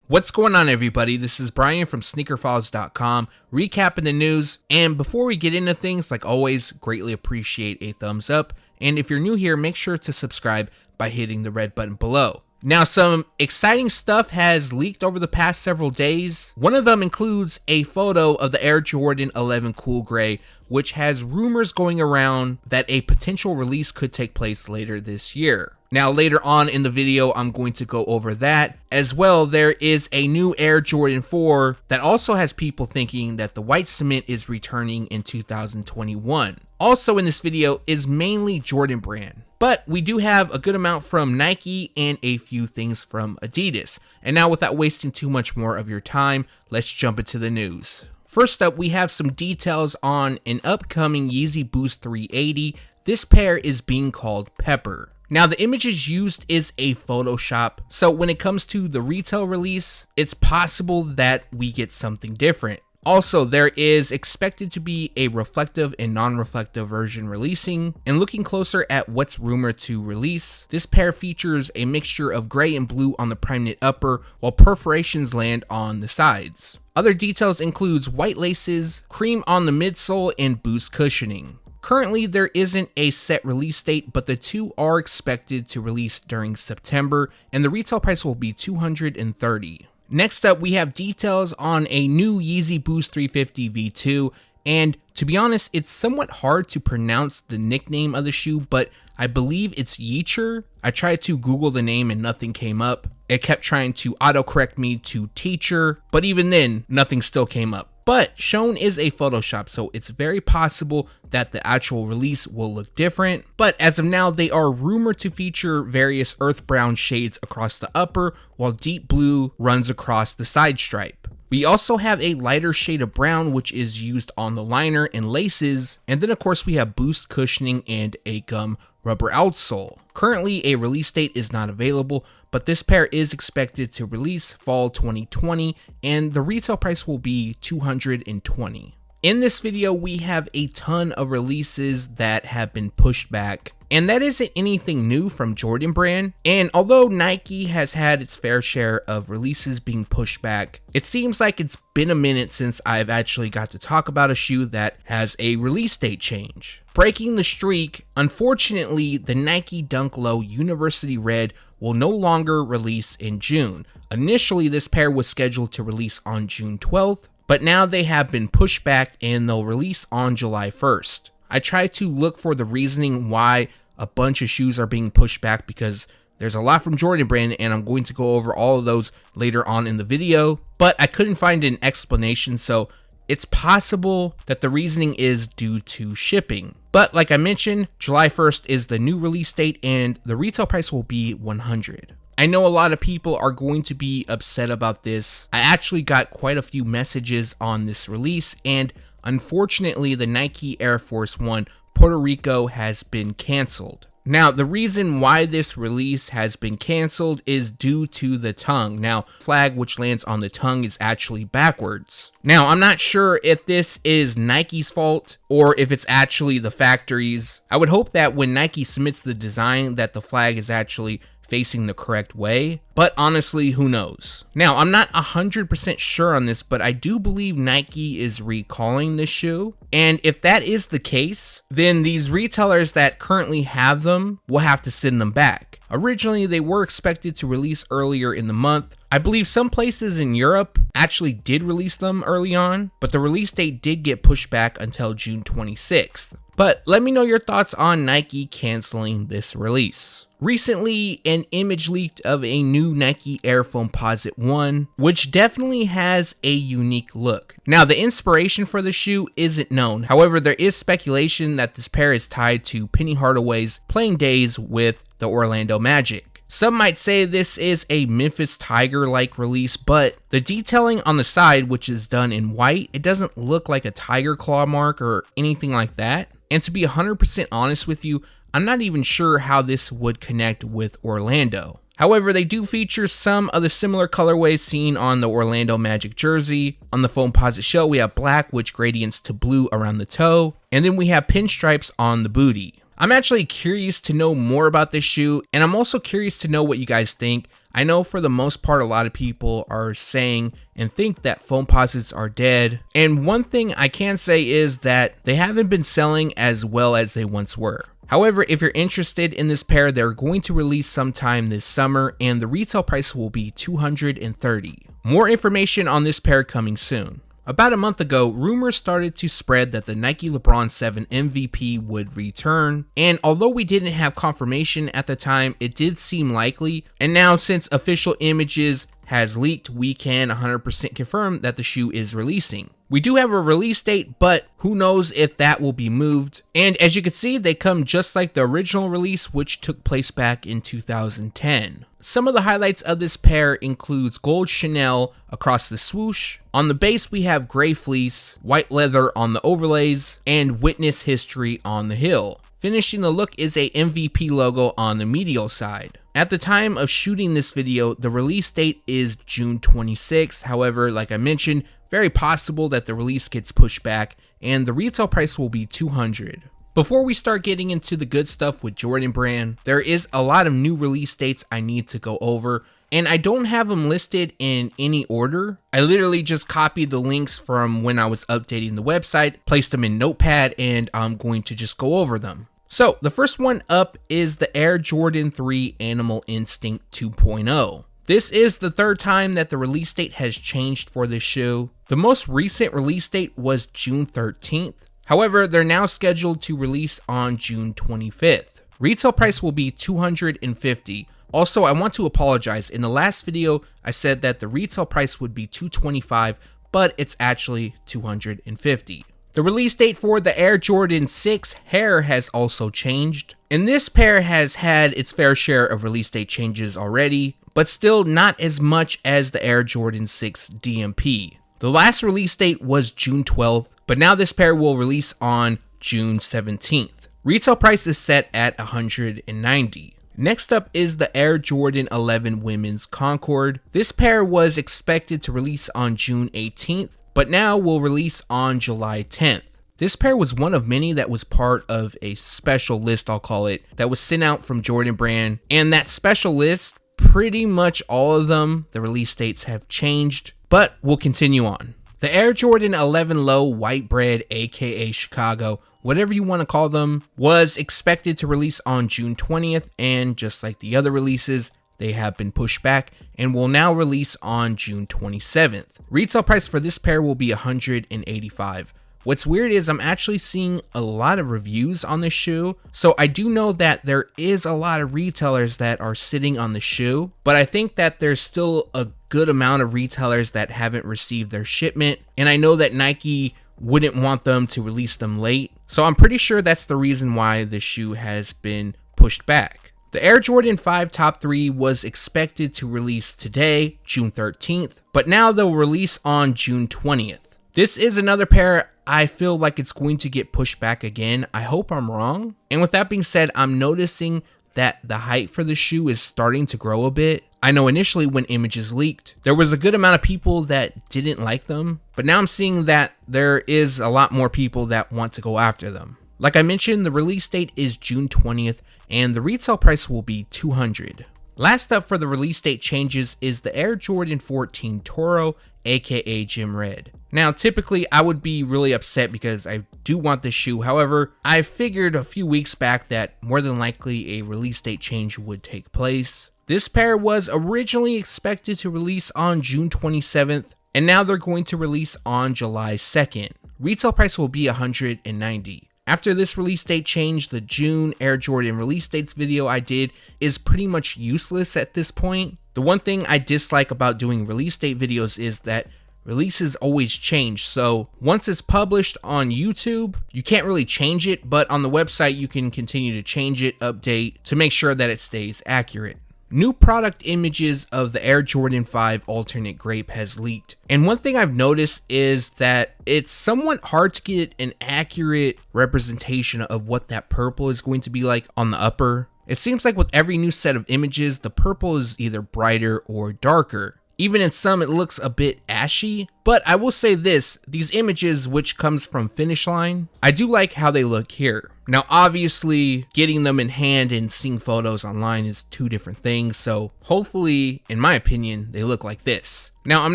What's going on, everybody? This is Brian from sneakerfiles.com, recapping the news. And before we get into things, like always, greatly appreciate a thumbs up. And if you're new here, make sure to subscribe by hitting the red button below. Now, some exciting stuff has leaked over the past several days. One of them includes a photo of the Air Jordan 11 Cool Gray, which has rumors going around that a potential release could take place later this year. Now, later on in the video, I'm going to go over that. As well, there is a new Air Jordan 4 that also has people thinking that the white cement is returning in 2021. Also in this video is mainly Jordan Brand, but we do have a good amount from Nike and a few things from Adidas. And now, without wasting too much more of your time, let's jump into the news. First up, we have some details on an upcoming Yeezy Boost 380. This pair is being called Pepper. Now, the images used is a Photoshop, so when it comes to the retail release, it's possible that we get something different. Also, there is expected to be a reflective and non-reflective version releasing, and looking closer at what's rumored to release, this pair features a mixture of gray and blue on the prime knit upper, while perforations land on the sides. Other details includes white laces, cream on the midsole, and Boost cushioning. Currently, there isn't a set release date, but the two are expected to release during September, and the retail price will be $230. Next up, we have details on a new Yeezy Boost 350 V2, and to be honest, it's somewhat hard to pronounce the nickname of the shoe, but I believe it's Yeecher. I tried to Google the name and nothing came up. It kept trying to autocorrect me to teacher, but even then, nothing still came up. But shown is a Photoshop, so it's very possible that the actual release will look different. But as of now, they are rumored to feature various earth brown shades across the upper, while deep blue runs across the side stripe. We also have a lighter shade of brown, which is used on the liner and laces. And then of course we have Boost cushioning and a gum rubber outsole. Currently, a release date is not available, but this pair is expected to release fall 2020, and the retail price will be $220. In this video, we have a ton of releases that have been pushed back, and that isn't anything new from Jordan Brand. And although Nike has had its fair share of releases being pushed back, it seems like it's been a minute since I've actually got to talk about a shoe that has a release date change. Breaking the streak, unfortunately, the Nike Dunk Low University Red will no longer release in June. Initially, this pair was scheduled to release on June 12th, but now they have been pushed back and they'll release on July 1st. I tried to look for the reasoning why a bunch of shoes are being pushed back because there's a lot from Jordan Brand, and I'm going to go over all of those later on in the video, but I couldn't find an explanation, so it's possible that the reasoning is due to shipping. But like I mentioned, July 1st is the new release date and the retail price will be $100. I know a lot of people are going to be upset about this. I actually got quite a few messages on this release, and unfortunately the Nike Air Force 1 Puerto Rico has been canceled. Now, the reason why this release has been canceled is due to the tongue. Now, flag which lands on the tongue is actually backwards. Now, I'm not sure if this is Nike's fault or if it's actually the factory's. I would hope that when Nike submits the design that the flag is actually facing the correct way, but honestly, who knows? Now, I'm not 100% sure on this, but I do believe Nike is recalling this shoe, and if that is the case, then these retailers that currently have them will have to send them back. Originally, they were expected to release earlier in the month. I believe some places in Europe actually did release them early on, but the release date did get pushed back until June 26th. But let me know your thoughts on Nike canceling this release. Recently, an image leaked of a new Nike Air Foamposite 1, which definitely has a unique look. Now, the inspiration for the shoe isn't known. However, there is speculation that this pair is tied to Penny Hardaway's playing days with the Orlando Magic. Some might say this is a Memphis Tiger-like release, but the detailing on the side, which is done in white, it doesn't look like a tiger claw mark or anything like that. And to be 100% honest with you, I'm not even sure how this would connect with Orlando. However, they do feature some of the similar colorways seen on the Orlando Magic jersey. On the Foamposite shell, we have black, which gradients to blue around the toe, and then we have pinstripes on the booty. I'm actually curious to know more about this shoe, and I'm also curious to know what you guys think. I know for the most part, a lot of people are saying and think that Foamposites are dead. And one thing I can say is that they haven't been selling as well as they once were. However, if you're interested in this pair, they're going to release sometime this summer, and the retail price will be $230. More information on this pair coming soon. About a month ago, rumors started to spread that the Nike LeBron 7 MVP would return, and although we didn't have confirmation at the time, it did seem likely, and now since official images has leaked, we can 100% confirm that the shoe is releasing. We do have a release date, but who knows if that will be moved. And as you can see, they come just like the original release, which took place back in 2010. Some of the highlights of this pair includes gold Chanel across the swoosh. On the base, we have gray fleece, white leather on the overlays, and witness history on the heel. Finishing the look is a MVP logo on the medial side. At the time of shooting this video, the release date is June 26th. However, like I mentioned, very possible that the release gets pushed back, and the retail price will be $200. Before we start getting into the good stuff with Jordan Brand, there is a lot of new release dates I need to go over, and I don't have them listed in any order. I literally just copied the links from when I was updating the website, placed them in Notepad, and I'm going to just go over them. So the first one up is the Air Jordan 3 Animal Instinct 2.0. This is the third time that the release date has changed for this shoe. The most recent release date was June 13th. However, they're now scheduled to release on June 25th. Retail price will be $250. Also, I want to apologize. In the last video, I said that the retail price would be $225, but it's actually $250. The release date for the Air Jordan 6 Hare has also changed. And this pair has had its fair share of release date changes already, but still not as much as the Air Jordan 6 DMP. The last release date was June 12th, but now this pair will release on June 17th. Retail price is set at $190. Next up is the Air Jordan 11 Women's Concord. This pair was expected to release on June 18th, but now will release on July 10th. This pair was one of many that was part of a special list, I'll call it, that was sent out from Jordan Brand, and that special list, pretty much all of them, the release dates have changed, but we'll continue on. The Air Jordan 11 Low White Bread, aka Chicago, whatever you want to call them, was expected to release on June 20th, and just like the other releases, they have been pushed back and will now release on June 27th. Retail price for this pair will be $185. What's weird is I'm actually seeing a lot of reviews on this shoe, so I do know that there is a lot of retailers that are sitting on the shoe, but I think that there's still a good amount of retailers that haven't received their shipment, and I know that Nike wouldn't want them to release them late, so I'm pretty sure that's the reason why the shoe has been pushed back. The Air Jordan 5 Top 3 was expected to release today, June 13th, but now they'll release on June 20th. This is another pair I feel like it's going to get pushed back again. I hope I'm wrong. And with that being said, I'm noticing that the hype for the shoe is starting to grow a bit. I know initially when images leaked, there was a good amount of people that didn't like them, but now I'm seeing that there is a lot more people that want to go after them. Like I mentioned, the release date is June 20th, and the retail price will be $200. Last up for the release date changes is the Air Jordan 14 Toro, aka Gym Red. Now, typically I would be really upset because I do want this shoe. However, I figured a few weeks back that more than likely a release date change would take place. This pair was originally expected to release on June 27th, and now they're going to release on July 2nd. Retail price will be $190. After this release date change, the June Air Jordan release dates video I did is pretty much useless at this point. The one thing I dislike about doing release date videos is that releases always change, so once it's published on YouTube, you can't really change it, but on the website you can continue to change it, update, to make sure that it stays accurate. New product images of the Air Jordan 5 alternate grape has leaked, and one thing I've noticed is that it's somewhat hard to get an accurate representation of what that purple is going to be like on the upper. It seems like with every new set of images, the purple is either brighter or darker. Even in some, it looks a bit ashy, but I will say this, these images, which comes from Finish Line, I do like how they look here. Now, obviously, getting them in hand and seeing photos online is two different things, so hopefully, in my opinion, they look like this. Now, I'm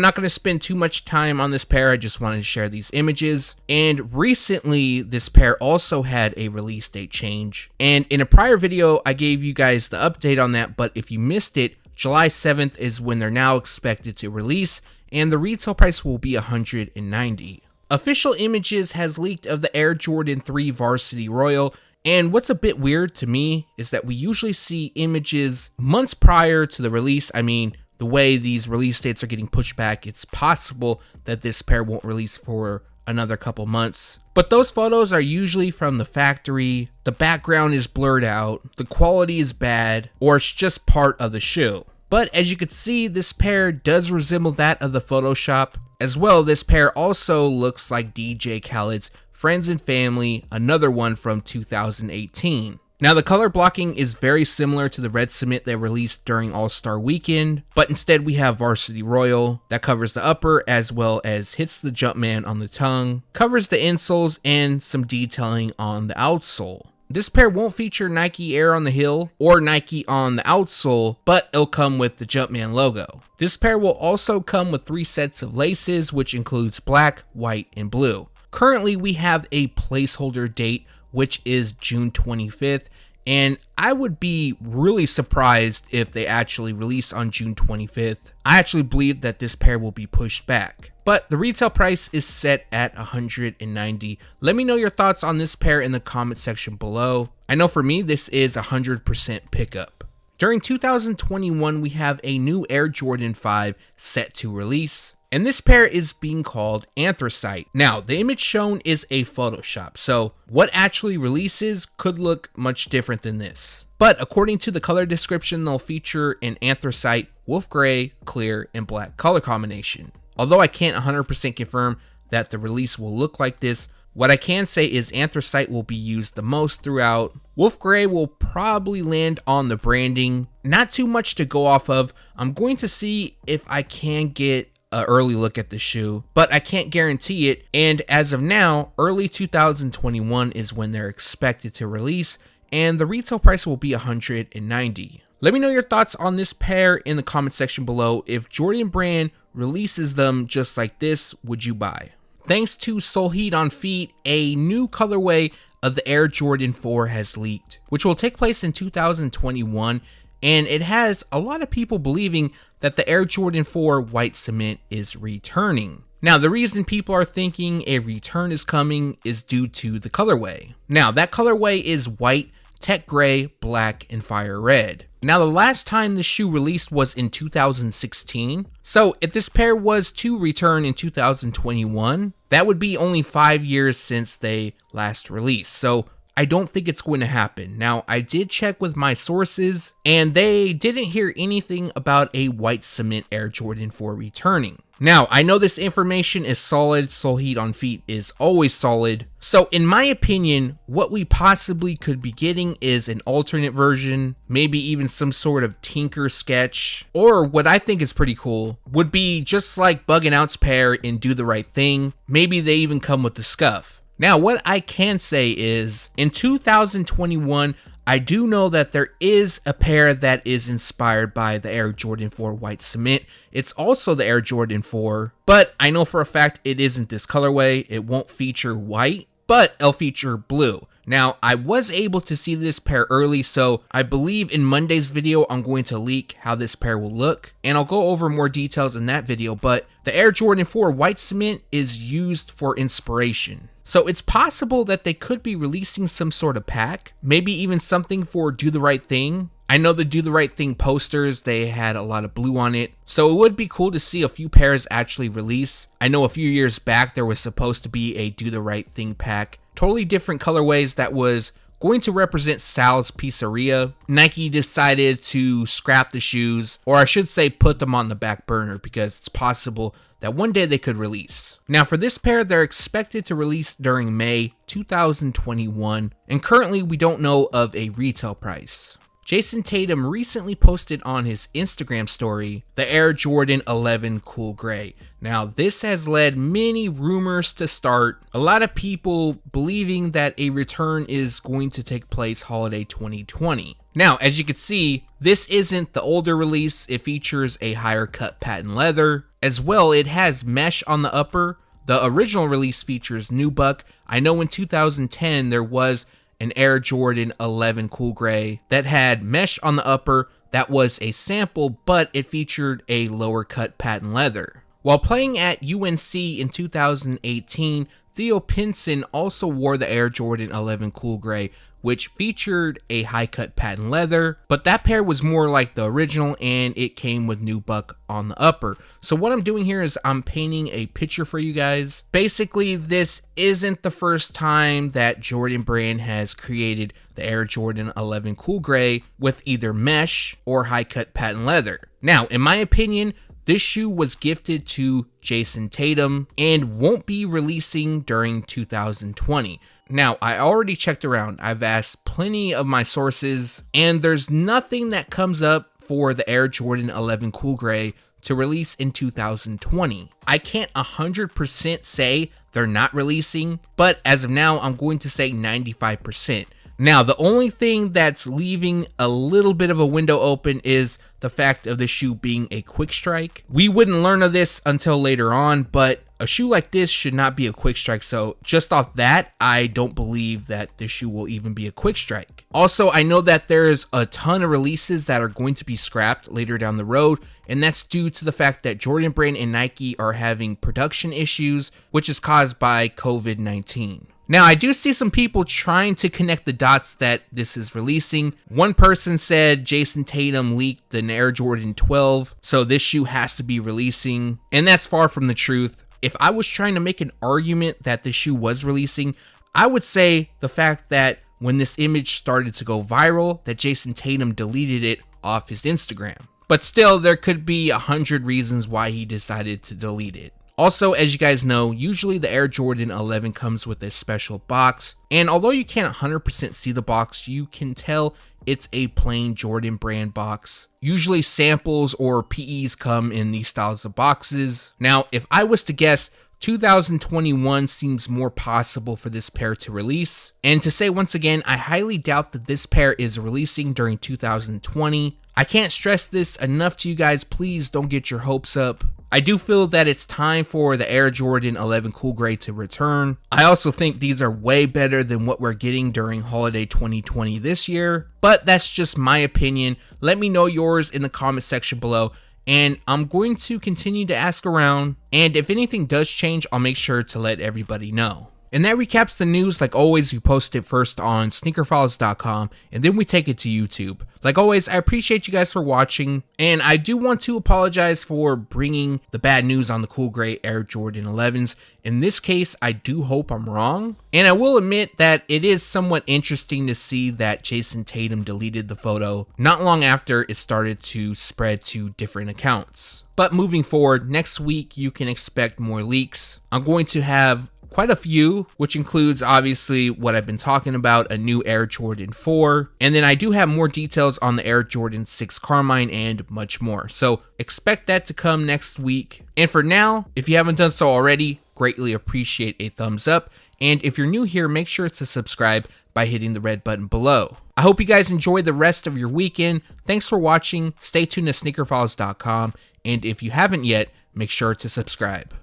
not going to spend too much time on this pair, I just wanted to share these images. And recently, this pair also had a release date change. And in a prior video, I gave you guys the update on that, but if you missed it, July 7th is when they're now expected to release, and the retail price will be $190. Official Images has leaked of the Air Jordan 3 Varsity Royal, and what's a bit weird to me is that we usually see images months prior to the release. I mean, the way these release dates are getting pushed back, it's possible that this pair won't release for another couple months. But those photos are usually from the factory, the background is blurred out, the quality is bad, or it's just part of the shoe. But as you can see, this pair does resemble that of the Photoshop. As well, this pair also looks like DJ Khaled's Friends and Family, another one from 2018. Now, the color blocking is very similar to the red cement they released during All-Star Weekend, but instead we have Varsity Royal that covers the upper as well as hits the Jumpman on the tongue, covers the insoles, and some detailing on the outsole. This pair won't feature Nike Air on the heel or Nike on the outsole, but it'll come with the Jumpman logo. This pair will also come with 3 sets of laces, which includes black, white, and blue. Currently, we have a placeholder date, which is June 25th, and I would be really surprised if they actually release on June 25th. I actually believe that this pair will be pushed back. But the retail price is set at $190. Let me know your thoughts on this pair in the comment section below. I know for me, this is 100% pickup. During 2021, we have a new Air Jordan 5 set to release, and this pair is being called Anthracite. Now, the image shown is a Photoshop, so what actually releases could look much different than this. But according to the color description, they'll feature an anthracite, wolf gray, clear, and black color combination. Although I can't 100% confirm that the release will look like this, what I can say is anthracite will be used the most throughout. Wolf gray will probably land on the branding. Not too much to go off of. I'm going to see if I can get an early look at the shoe, but I can't guarantee it. And as of now, early 2021 is when they're expected to release, and the retail price will be $190. Let me know your thoughts on this pair in the comment section below. If Jordan Brand releases them just like this, would you buy? Thanks to Solheed on Feet, a new colorway of the Air Jordan 4 has leaked, which will take place in 2021, and it has a lot of people believing that the Air Jordan 4 white cement is returning. Now, the reason people are thinking a return is coming is due to the colorway. Now, that colorway is white, tech gray, black, and fire red. Now, the last time the shoe released was in 2016. So if this pair was to return in 2021, that would be only 5 years since they last released. So I don't think it's going to happen. Now, I did check with my sources, and they didn't hear anything about a white cement Air Jordan 4 returning. Now, I know this information is solid. Solheed on Feet is always solid. So in my opinion, what we possibly could be getting is an alternate version, maybe even some sort of tinker sketch, or what I think is pretty cool would be just like Bug and Out's pair in Do the Right Thing. Maybe they even come with the scuff. Now, what I can say is in 2021, I do know that there is a pair that is inspired by the Air Jordan 4 white cement. It's also the Air Jordan 4, but I know for a fact it isn't this colorway. It won't feature white, but it'll feature blue. Now, I was able to see this pair early, so I believe in Monday's video, I'm going to leak how this pair will look, and I'll go over more details in that video, but the Air Jordan 4 white cement is used for inspiration. So it's possible that they could be releasing some sort of pack, maybe even something for Do the Right Thing. I know the Do the Right Thing posters, they had a lot of blue on it, so it would be cool to see a few pairs actually release. I know a few years back there was supposed to be a Do the Right Thing pack, totally different colorways that was going to represent Sal's Pizzeria. Nike decided to scrap the shoes, or I should say put them on the back burner, because it's possible that one day they could release. Now for this pair, they're expected to release during May 2021, and currently we don't know of a retail price. Jason Tatum recently posted on his Instagram story the Air Jordan 11 Cool Gray. Now, this has led many rumors to start, a lot of people believing that a return is going to take place holiday 2020. Now, as you can see, this isn't the older release. It features a higher cut patent leather. As well, it has mesh on the upper. The original release features nubuck. I know in 2010 there was an Air Jordan 11 Cool Gray that had mesh on the upper. That was a sample, but it featured a lower cut patent leather. While playing at UNC in 2018, Theo Pinson also wore the Air Jordan 11 Cool Gray, which featured a high cut patent leather, but that pair was more like the original and it came with nubuck on the upper. So what I'm doing here is I'm painting a picture for you guys. Basically, this isn't the first time that Jordan Brand has created the Air Jordan 11 Cool Gray with either mesh or high cut patent leather. Now, in my opinion, this shoe was gifted to Jason Tatum and won't be releasing during 2020. Now, I already checked around. I've asked plenty of my sources, and there's nothing that comes up for the Air Jordan 11 Cool Gray to release in 2020. I can't 100% say they're not releasing, but as of now, I'm going to say 95%. Now, the only thing that's leaving a little bit of a window open is the fact of the shoe being a quick strike. We wouldn't learn of this until later on, but a shoe like this should not be a quick strike. So just off that, I don't believe that this shoe will even be a quick strike. Also, I know that there's a ton of releases that are going to be scrapped later down the road, and that's due to the fact that Jordan Brand and Nike are having production issues, which is caused by COVID-19. Now, I do see some people trying to connect the dots that this is releasing. One person said Jason Tatum leaked an Air Jordan 12, so this shoe has to be releasing, and that's far from the truth. If I was trying to make an argument that the shoe was releasing, I would say the fact that when this image started to go viral, that Jason Tatum deleted it off his Instagram. But still, there could be 100 reasons why he decided to delete it. Also, as you guys know, usually the Air Jordan 11 comes with a special box, and although you can't 100% see the box, you can tell it's a plain Jordan Brand box. Usually samples or PEs come in these styles of boxes. Now, if I was to guess, 2021 seems more possible for this pair to release. And to say once again, I highly doubt that this pair is releasing during 2020. I can't stress this enough to you guys, please don't get your hopes up. I do feel that it's time for the Air Jordan 11 Cool Gray to return. I also think these are way better than what we're getting during holiday 2020 this year, but that's just my opinion. Let me know yours in the comment section below, and I'm going to continue to ask around, and if anything does change, I'll make sure to let everybody know. And that recaps the news. Like always, we post it first on sneakerfiles.com and then we take it to YouTube. Like always, I appreciate you guys for watching, and I do want to apologize for bringing the bad news on the Cool Gray Air Jordan 11s. In this case, I do hope I'm wrong, and I will admit that it is somewhat interesting to see that Jason Tatum deleted the photo not long after it started to spread to different accounts. But moving forward, next week you can expect more leaks. I'm going to have quite a few, which includes obviously what I've been talking about, a new Air Jordan 4, and then I do have more details on the Air Jordan 6 Carmine and much more. So expect that to come next week. And for now, if you haven't done so already, greatly appreciate a thumbs up. And if you're new here, make sure to subscribe by hitting the red button below. I hope you guys enjoy the rest of your weekend. Thanks for watching. Stay tuned to sneakerfiles.com. And if you haven't yet, make sure to subscribe.